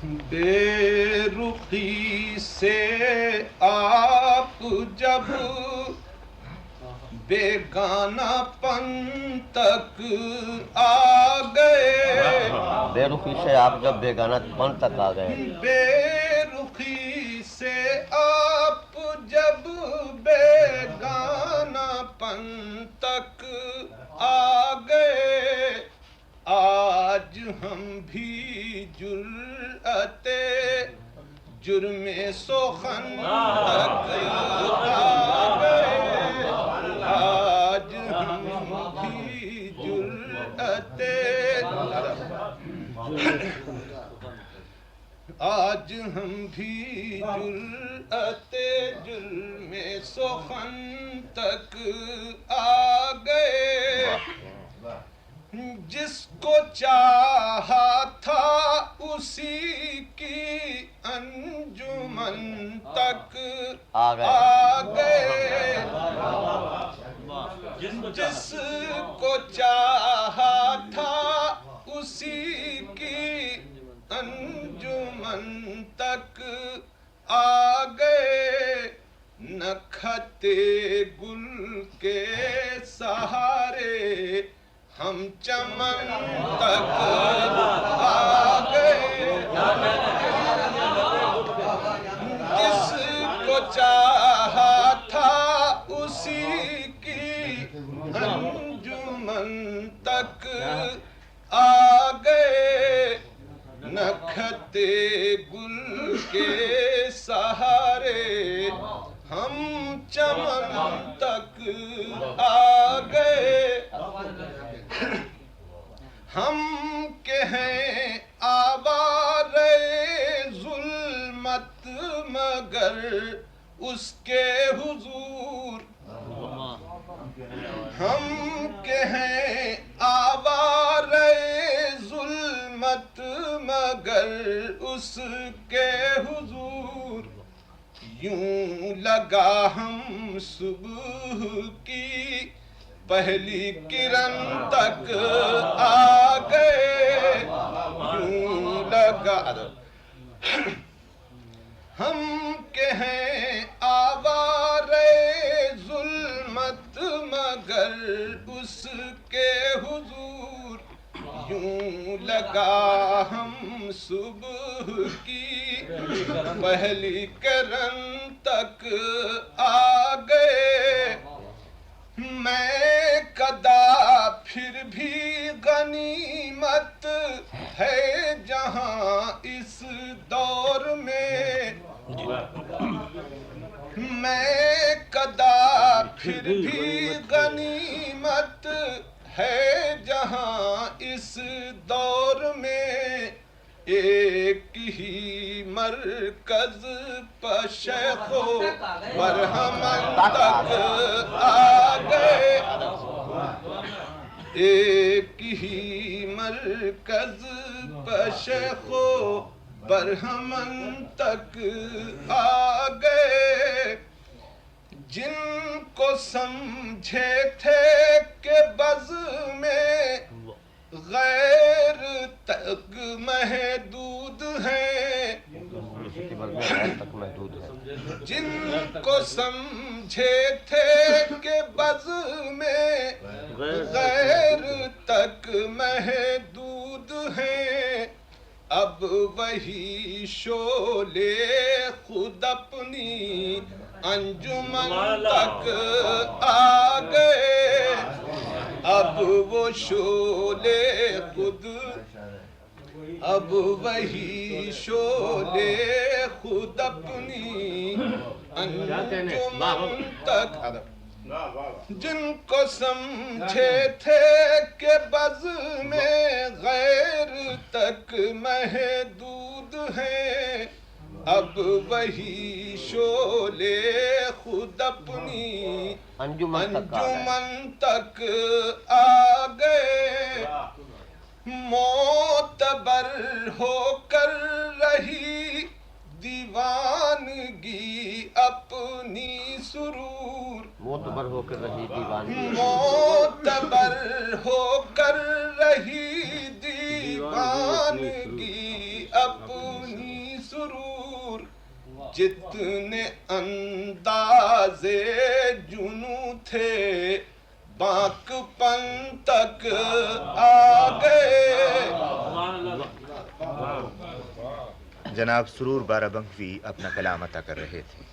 بے رخی سے آپ جب بیگانہ پن تک آ گئے، بے رخی سے آپ جب بیگانہ پن تک آ گئے، بے رخی سے آپ جب بیگانہ پن تک آ گئے، آج ہم بھی جرأت جرم سخن تک آ گئے، آج ہم بھی جرأت آج ہم بھی جرأت جرم سخن تک آ گئے، جس کو چاہا تھا اسی کی انجمن تک آ گئے، جس کو چاہا تھا اسی کی انجمن تک آ گئے، نکھتے گل کے سہارے ہم چمن تک آ گئے، جس کو چاہا تھا اسی کی انجمن تک آ گئے، نکھتے گل کے سہارے ہم چمن تک آ گئے، ہم کہ ہیں آوارے ظلمت مگر اس کے حضور، ہم کہ ہیں آوارے ظلمت مگر اس کے حضور، یوں لگا ہم صبح کی پہلی کرن تک آ گئے، یوں لگا ہم کہ ہیں آوارے ظلمت مگر اس کے حضور، یوں لگا ہم صبح کی پہلی کرن تک آ گئے، میں کدا پھر بھی غنیمت ہے جہاں اس دور میں، میں کدا پھر بھی غنیمت ہے جہاں اس دور میں، ایک ہی مرکز پر شیخ و برہمن تک آ گئے، ایک ہی مرکز پر شیخ و برہمن تک آ گئے، جن کو سمجھے تھے کہ بز میں غیر تک محدود ہیں، جن کو سمجھے تھے کہ بز میں غیر تک محدود ہیں، اب وہی شعلے خود اپنی انجمن تک آ گئے، اب وہ شعلے خود، اب وہی شعلے خود اپنی انجمن تک، جن کو سمجھے تھے کہ بز میں غیر تک محدود ہیں، اب وہی شعلے خود اپنی انجمن تک آ گئے، معتبر ہو کر رہی دیوانگی اپنی سرور، معتبر ہو کر رہی دیوانگی، معتبر ہو کر رہی دیوانگی اپنی جتنے اندازے جنو تھے بانک پن تک آ گئے. جناب سرور بارہ بنکوی اپنا کلام عطا کر رہے تھے.